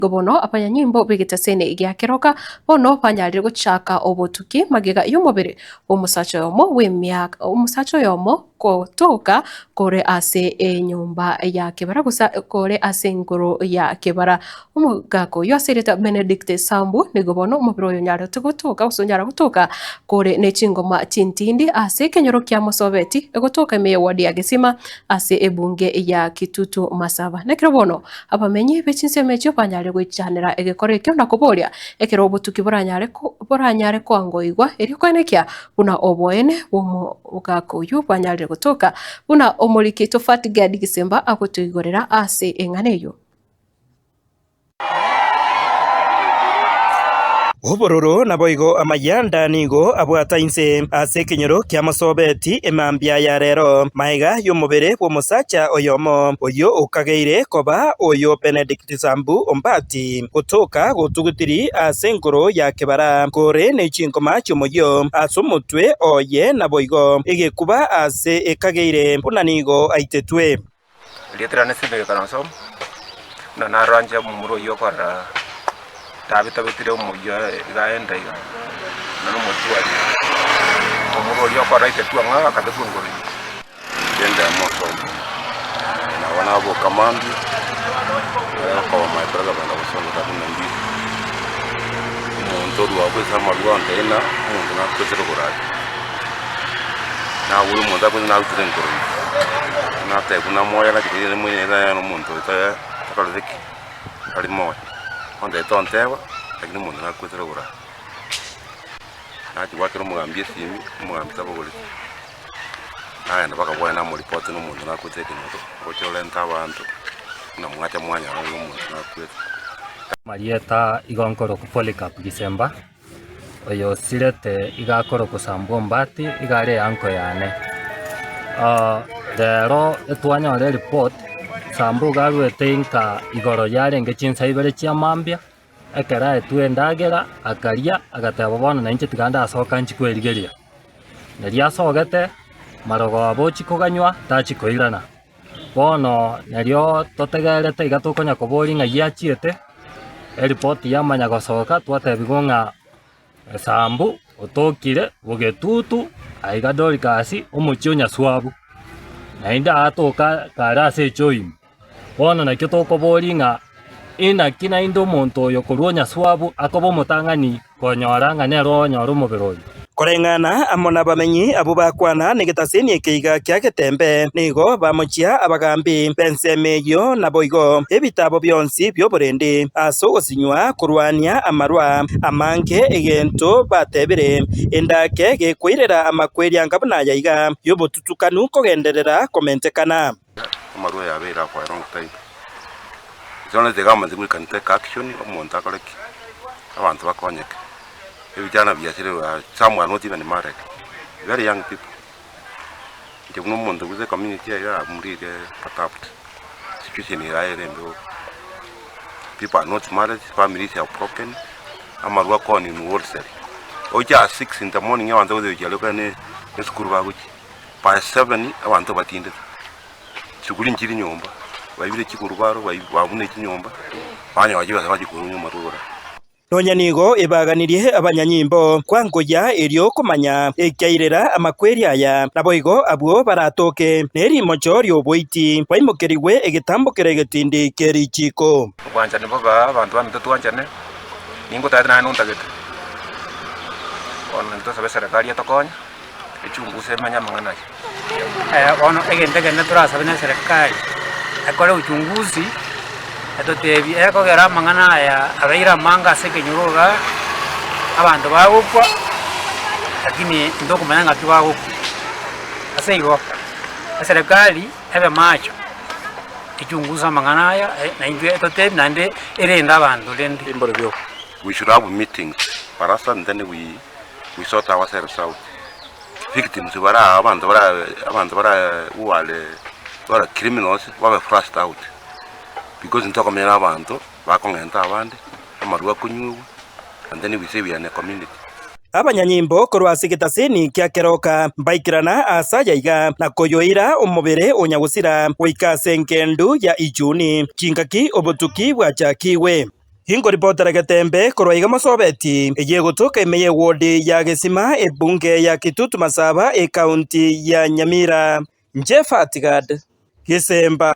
gobono abanyanyimbo bigitasene igya keroka bono banyarire guchaka obutuki magiga y'umubiri umusacho yomo kotoka kore ase enyumba ya kebara gusa kore ase ngoro ya kebara umugako yosirita Benedict Sambu nigobono umubiri oyo nyara tugutuka usonyara gutuka kore nechingoma chintindi ase kenyoro kya Musobeti egotoka ime wadi ya Gesima ase ebunge ya Kitutu Masaba nekirobono abamenyi bechinseme cyo banyare gwicanira egekore kyo nakuboria ekero obutuki buranyare kwangoigwa eri kwenekya buna oboene umugako yu banyare gutuka buna omuliki Tofati Gadi Gisemba agotuigorera ase enganeyo. Obororo na boigo amayanda nigo abwata inse ase kenyoro kya Musobeti emambia ya rero maiga y'umubere bw'omusacha oyomo oyo okageire koba oyo Benedict Sambu ombati gutuka gutugutiri ase ngoro ya kebara kore nechingoma cy'omoyo ase omutwe oye na boigo egekuba ase ekageire buna nigo aitetwe lietrane sebe kanasom na naranja mumuro yokora tabita bitire umuyo gaenda iga nano mutuari umuro yokora itetua nga katekungori genda moso na wana abo kamandi kwa my brother bana busonga kabuna ndi ntoru abo sama rwanda ena mundu na kwetero gorati na uri mundu abo na utengoro na te kuna moya na kire mwe na no mundu ta takaleki ali moya onde tontewa lakini mundu nakwetera gura nati wakero mugambie simi mugambisa bogole aya ndabaka bwana mu report no mundu nakwetera kinoto okyolenta abantu na mwata mwanya no mundu nakwetera Marieta igonkoro kupolika Gisemba oyo sirete igakoro kusambwa mbati igare yanko yane dero etwanya le report Sambu garwete inka igoro yarenge chinsa ibere chia mambia ekera etuendagera akaria agateba bono na inche tiganda asoka nchi kwerigeria neria sogete marogo abo chikoganywa tachikoirana bono nerio totegerete igatukonya kobori nga yachiete report yamanya gosoka twatebigonga Sambu otokire bugetutu aigadori kasi omuchionya swabu nainda atoka karase choim bono nakyo tokobori nga ina kina indo monto yo koruonya swabu akobo mutangani konyoranga nero nyoro mubiroi korengana amona bamenyi abo bakwana negetaseni ekeiga kya Getembe nigo bamuchia abagambi pensemeyo na boigo ebitabo byonsi byoborende aso osinywa kurwania amarwa amanke egento batebere endake gekwirera amakweri angabuna yaiga yobotutukanu kogenderera komentekana amarwa yabera kwa wrong time zona zegama zigwe can take action omuntu akoleki abantu bakonyeka ebijana byasire someone not even married very young people nje kuno muntu kuze community ya murire patapt situation ya rembo people are not married, families are broken amarwa koni in wholesale oja 6 in the morning abantu bazijaloka ne school baguchi by 7 abantu batinde shughuli njiri nyomba bayibire kikurubaro babune kinyomba banya wajiba bakikuru nyuma rura Nonyanigo ibaganirie abanyanyimbo kwangoya elio kumanya ekyairera amakweri aya naboigo abwo baratoke neri mochori oboiti paimokeriwe egetambokere getindi kerichiko kwanja ne baba abantu bamite twanjane ningo tadina nuntagete ono nto sabe serikali yatokonya echunguse manya mangana ono egentege ne turasa bene serikali akore uchunguzi atotebi ekogera mangana ya abaira manga sekenyuroga abantu bagukwa lakini ndokumanya ngati bagukwa aseigo serikali ebe macho ichunguza mangana ya na indwe atotebi nande erenda abantu lende imboro byo we should have meetings parasa and then we sort ourselves out victims bara abantu bara uwale bara criminals were flushed out because ntokomera abantu bakongenta abandi amaruwa kunyuwa and then we say we are in a community abanyanyimbo korwasi getaseni kya keroka baikirana asaya iga na koyoira omubere onyagusira wika senkendu ya ijuni kingaki obutuki bwachakiwe Hingo ripotera Getembe korwaiga masobeti eye gutuka imeye wodi ya Gesima ebunge ya Kitutu Masaba kaunti ya Nyamira. Jeff Atigad, Gisemba.